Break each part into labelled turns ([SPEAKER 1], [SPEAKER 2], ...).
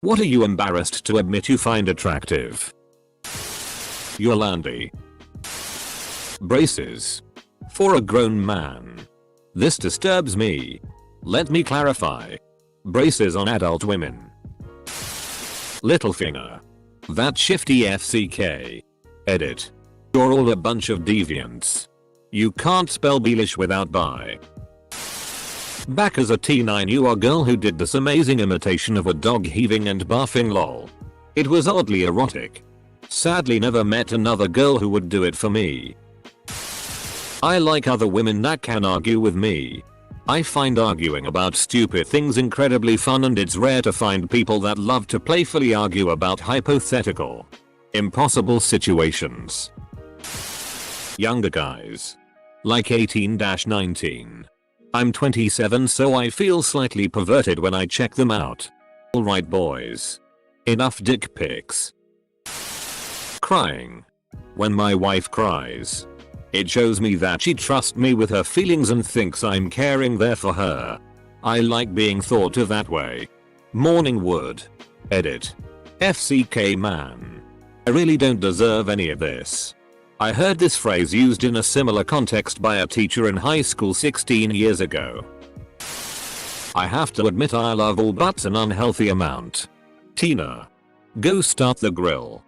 [SPEAKER 1] What are you embarrassed to admit you find attractive? Yolandi. Braces. For a grown man. This disturbs me. Let me clarify. Braces on adult women. Littlefinger. That shifty FCK. Edit. You're all a bunch of deviants. You can't spell Beelish without bi. Back as a teen I knew a girl who did this amazing imitation of a dog heaving and barfing lol. It was oddly erotic. Sadly never met another girl who would do it for me. I like other women that can argue with me. I find arguing about stupid things incredibly fun, and it's rare to find people that love to playfully argue about hypothetical, impossible situations. Younger guys. Like 18-19. I'm 27, so I feel slightly perverted when I check them out. Alright boys. Enough dick pics. Crying. When my wife cries, it shows me that she trusts me with her feelings and thinks I'm caring there for her. I like being thought of that way. Morning wood. Edit. FCK man. I really don't deserve any of this. I heard this phrase used in a similar context by a teacher in high school 16 years ago. I have to admit I love all butts an unhealthy amount. Tina. Go start the grill.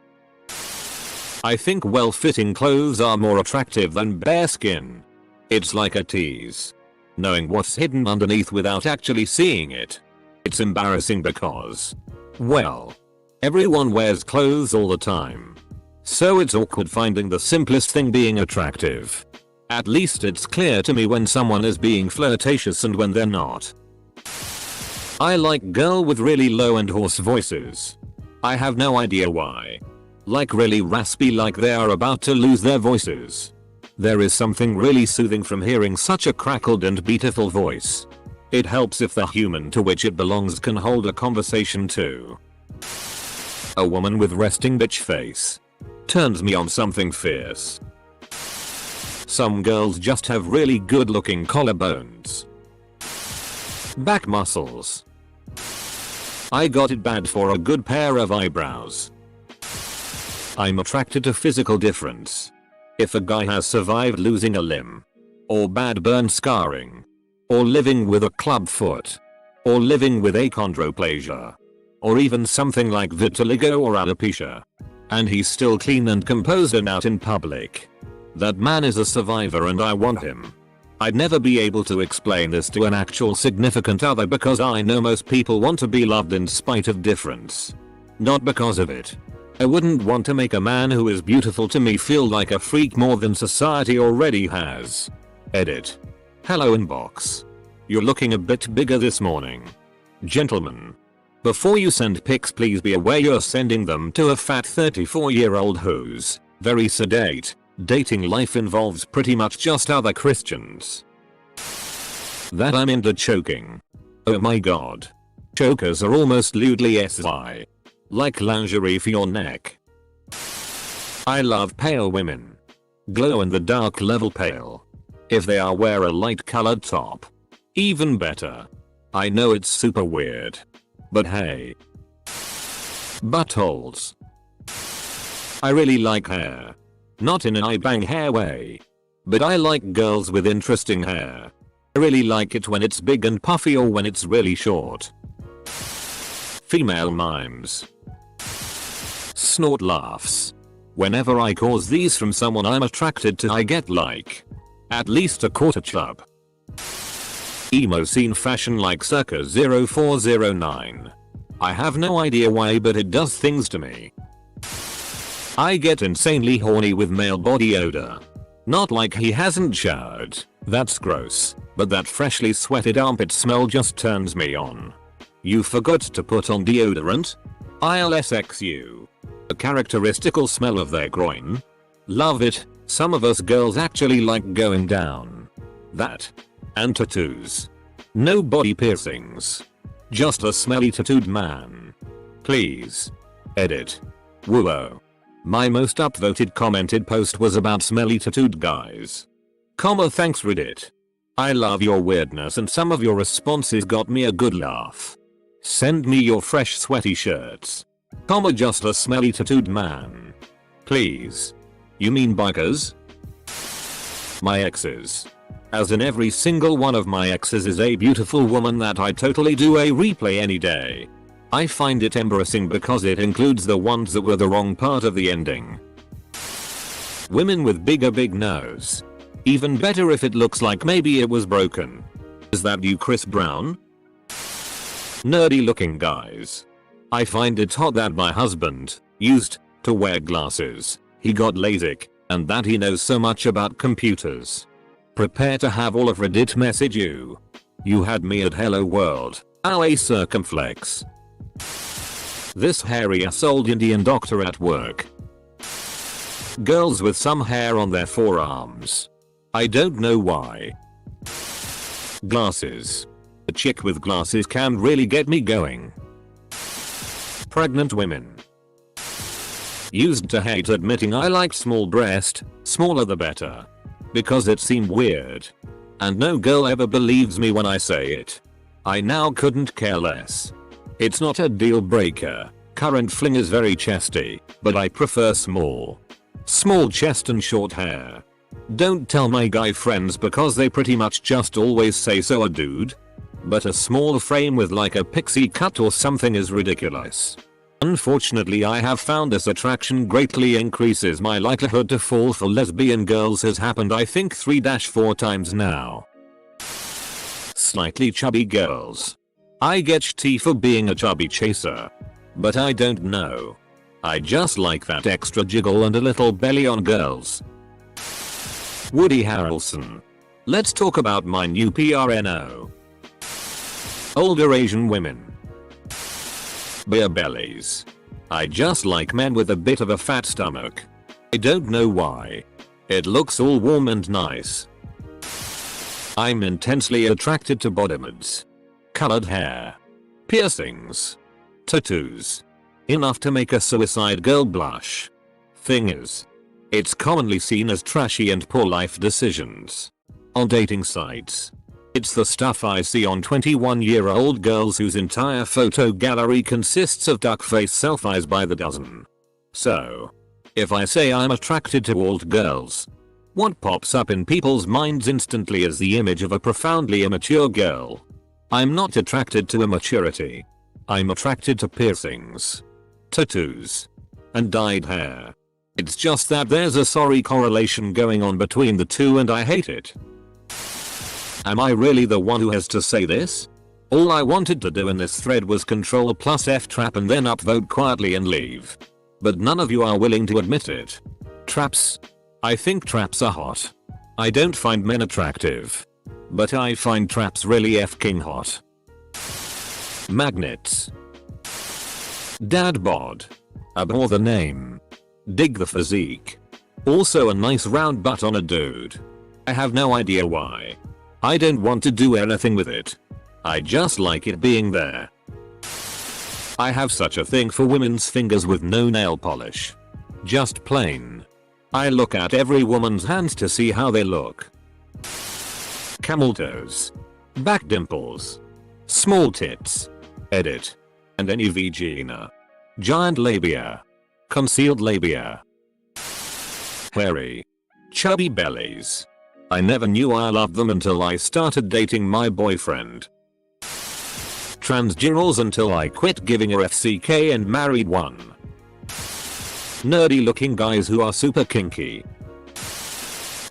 [SPEAKER 1] I think well-fitting clothes are more attractive than bare skin. It's like a tease. Knowing what's hidden underneath without actually seeing it. It's embarrassing because, well, everyone wears clothes all the time. So it's awkward finding the simplest thing being attractive. At least it's clear to me when someone is being flirtatious and when they're not. I like girl with really low and hoarse voices. I have no idea why. Like really raspy, like they are about to lose their voices. There is something really soothing from hearing such a crackled and beautiful voice. It helps if the human to which it belongs can hold a conversation too. A woman with resting bitch face. Turns me on something fierce. Some girls just have really good looking collarbones. Back muscles. I got it bad for a good pair of eyebrows. I'm attracted to physical difference. If a guy has survived losing a limb, or bad burn scarring, or living with a club foot, or living with achondroplasia, or even something like vitiligo or alopecia, and he's still clean and composed and out in public, that man is a survivor and I want him. I'd never be able to explain this to an actual significant other because I know most people want to be loved in spite of difference. Not because of it. I wouldn't want to make a man who is beautiful to me feel like a freak more than society already has. Edit. Hello inbox. You're looking a bit bigger this morning. Gentlemen. Before you send pics, please be aware you're sending them to a fat 34-year-old who's very sedate. Dating life involves pretty much just other Christians. That I'm into choking. Oh my god. Chokers are almost lewdly SI. Like lingerie for your neck. I love pale women. Glow in the dark level pale. If they are wear a light colored top. Even better. I know it's super weird. But hey. Buttholes. I really like hair. Not in an I bang hair way. But I like girls with interesting hair. I really like it when it's big and puffy or when it's really short. Female mimes. Snort laughs. Whenever I cause these from someone I'm attracted to, I get like at least a quarter chub. Emo scene fashion like circa 0409. I have no idea why, but it does things to me. I get insanely horny with male body odor. Not like he hasn't showered, that's gross, but that freshly sweated armpit smell just turns me on. You forgot to put on deodorant? I'll SX you. A characteristical smell of their groin? Love it. Some of us girls actually like going down. That. And tattoos. No body piercings. Just a smelly tattooed man. Please. Edit. Whoa. My most upvoted commented post was about smelly tattooed guys. Thanks Reddit. I love your weirdness and some of your responses got me a good laugh. Send me your fresh sweaty shirts. Comma, just a smelly tattooed man. Please. You mean bikers? My exes. As in every single one of my exes is a beautiful woman that I totally do a replay any day. I find it embarrassing because it includes the ones that were the wrong part of the ending. Women with big nose. Even better if it looks like maybe it was broken. Is that you, Chris Brown? Nerdy looking guys. I find it hot that my husband used to wear glasses. He got LASIK and that he knows so much about computers. Prepare to have all of Reddit message you. You had me at hello world. Ow, a circumflex. This hairy ass old Indian doctor at work. Girls with some hair on their forearms. I don't know why. Glasses. A chick with glasses can really get me going. Pregnant women. Used to hate admitting I liked small breast, smaller the better. Because it seemed weird. And no girl ever believes me when I say it. I now couldn't care less. It's not a deal breaker. Current fling is very chesty, but I prefer small. Small chest and short hair. Don't tell my guy friends because they pretty much just always say so, a dude. But a small frame with like a pixie cut or something is ridiculous. Unfortunately, I have found this attraction greatly increases my likelihood to fall for lesbian girls has happened I think 3-4 times now. Slightly chubby girls. I get tea for being a chubby chaser. But I don't know. I just like that extra jiggle and a little belly on girls. Woody Harrelson. Let's talk about my new PRNO. Older Asian women. Beer bellies. I just like men with a bit of a fat stomach. I don't know why. It looks all warm and nice. I'm intensely attracted to bodybuilders. Colored hair. Piercings. Tattoos. Enough to make a suicide girl blush. Thing is, it's commonly seen as trashy and poor life decisions. On dating sites. It's the stuff I see on 21-year-old girls whose entire photo gallery consists of duck-face selfies by the dozen. So, if I say I'm attracted to old girls, what pops up in people's minds instantly is the image of a profoundly immature girl. I'm not attracted to immaturity. I'm attracted to piercings, tattoos, and dyed hair. It's just that there's a sorry correlation going on between the two and I hate it. Am I really the one who has to say this? All I wanted to do in this thread was Ctrl+F trap and then upvote quietly and leave. But none of you are willing to admit it. Traps. I think traps are hot. I don't find men attractive. But I find traps really f***ing hot. Magnets. Dad bod. Abhor the name. Dig the physique. Also a nice round butt on a dude. I have no idea why. I don't want to do anything with it. I just like it being there. I have such a thing for women's fingers with no nail polish. Just plain. I look at every woman's hands to see how they look. Camel toes. Back dimples. Small tits. Edit. And any vagina. Giant labia. Concealed labia. Hairy. Chubby bellies. I never knew I loved them until I started dating my boyfriend. Transgenitals until I quit giving her FCK and married one. Nerdy looking guys who are super kinky.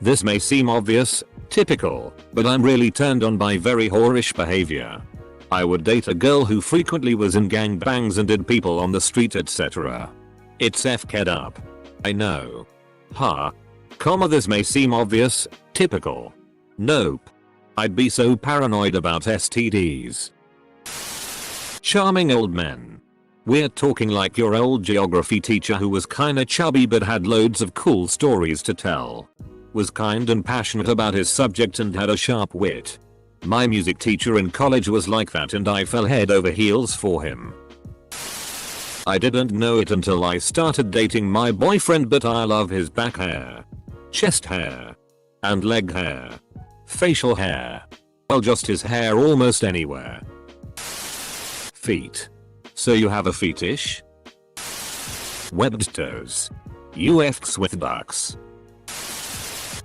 [SPEAKER 1] This may seem obvious, typical, but I'm really turned on by very whorish behavior. I would date a girl who frequently was in gangbangs and did people on the street etc. It's f***ed up. I know. Ha. This may seem obvious, typical. Nope. I'd be so paranoid about STDs. Charming old men. We're talking like your old geography teacher who was kinda chubby but had loads of cool stories to tell. Was kind and passionate about his subject and had a sharp wit. My music teacher in college was like that and I fell head over heels for him. I didn't know it until I started dating my boyfriend, but I love his back hair, chest hair, and leg hair, facial hair. Well, just his hair almost anywhere. feet. So you have a fetish? Webbed toes. You F's with ducks.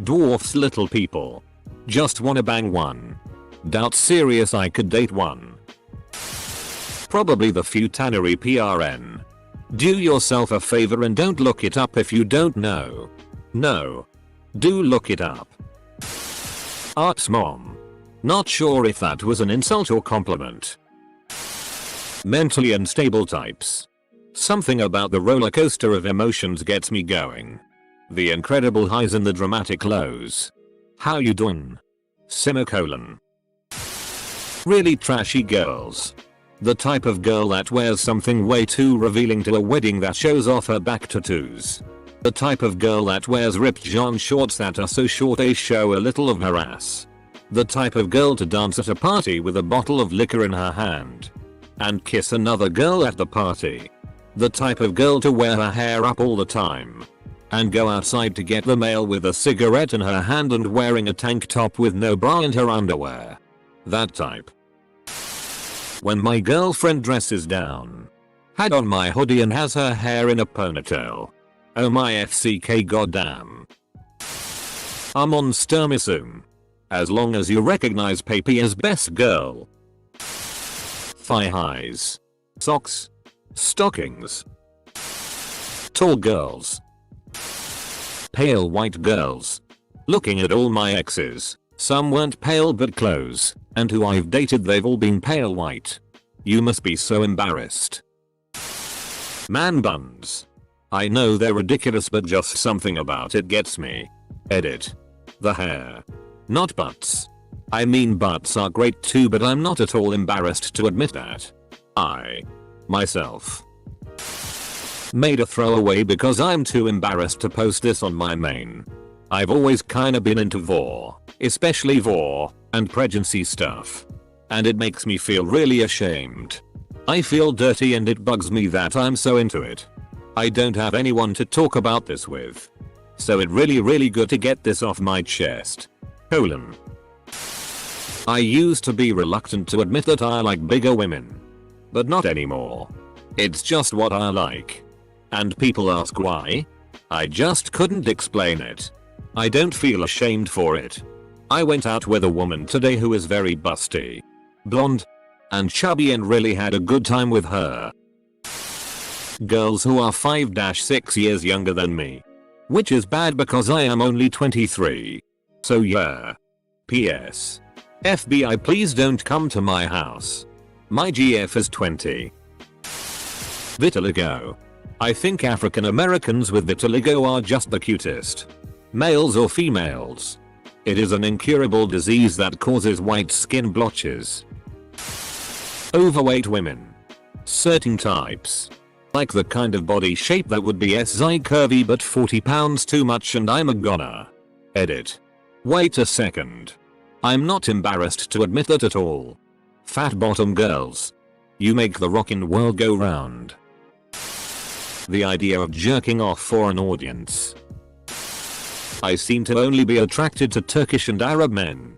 [SPEAKER 1] Dwarfs little people. Just wanna bang one. Doubt serious I could date one. Probably the futanary PRN. Do yourself a favor and don't look it up if you don't know. No. Do look it up. Arts mom. Not sure if that was an insult or compliment. Mentally unstable types. Something about the roller coaster of emotions gets me going. The incredible highs and the dramatic lows. How you doing? Semicolon. Really trashy girls. The type of girl that wears something way too revealing to a wedding that shows off her back tattoos. The type of girl that wears ripped jean shorts that are so short they show a little of her ass. The type of girl to dance at a party with a bottle of liquor in her hand. And kiss another girl at the party. The type of girl to wear her hair up all the time. And go outside to get the mail with a cigarette in her hand and wearing a tank top with no bra and her underwear. That type. When my girlfriend dresses down. Had on my hoodie and has her hair in a ponytail. Oh my FCK goddamn. I'm on sturmisum. As long as you recognize Papy as best girl. Thigh highs. Socks. Stockings. Tall girls. Pale white girls. Looking at all my exes. Some weren't pale but close, and who I've dated they've all been pale white. You must be so embarrassed. Man buns. I know they're ridiculous but just something about it gets me. Edit. The hair. Not butts. I mean butts are great too but I'm not at all embarrassed to admit that. I, myself, made a throwaway because I'm too embarrassed to post this on my main. I've always kinda been into vor, especially vor and pregnancy stuff. And it makes me feel really ashamed. I feel dirty and it bugs me that I'm so into it. I don't have anyone to talk about this with. So it really good to get this off my chest. Colon. I used to be reluctant to admit that I like bigger women. But not anymore. It's just what I like. And people ask why? I just couldn't explain it. I don't feel ashamed for it. I went out with a woman today who is very busty, blonde, and chubby and really had a good time with her. Girls who are 5-6 years younger than me. Which is bad because I am only 23. So yeah. PS. FBI please don't come to my house. My GF is 20. Vitiligo. I think African Americans with vitiligo are just the cutest. Males or females. It is an incurable disease that causes white skin blotches. Overweight women. Certain types. Like the kind of body shape that would be SI curvy but 40 pounds too much and I'm a goner. Edit. Wait a second. I'm not embarrassed to admit that at all. Fat bottom girls. You make the rockin' world go round. The idea of jerking off for an audience. I seem to only be attracted to Turkish and Arab men.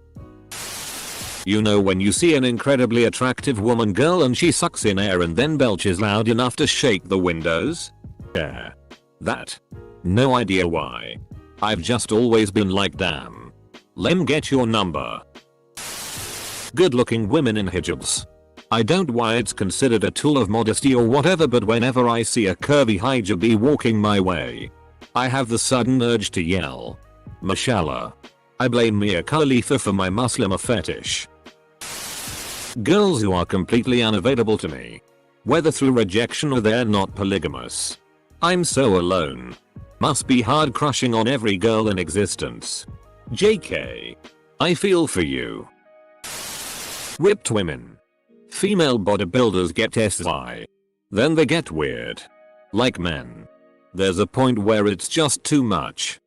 [SPEAKER 1] You know when you see an incredibly attractive woman girl and she sucks in air and then belches loud enough to shake the windows? Yeah. That. No idea why. I've just always been like damn. Lem get your number. Good looking women in hijabs. I don't know why it's considered a tool of modesty or whatever but whenever I see a curvy hijabi walking my way, I have the sudden urge to yell. Mashallah. I blame Mia Khalifa for my Muslim fetish. Girls who are completely unavailable to me. Whether through rejection or they're not polygamous. I'm so alone. Must be hard crushing on every girl in existence. JK. I feel for you. Ripped women. Female bodybuilders get SI. Then they get weird. Like men. There's a point where it's just too much.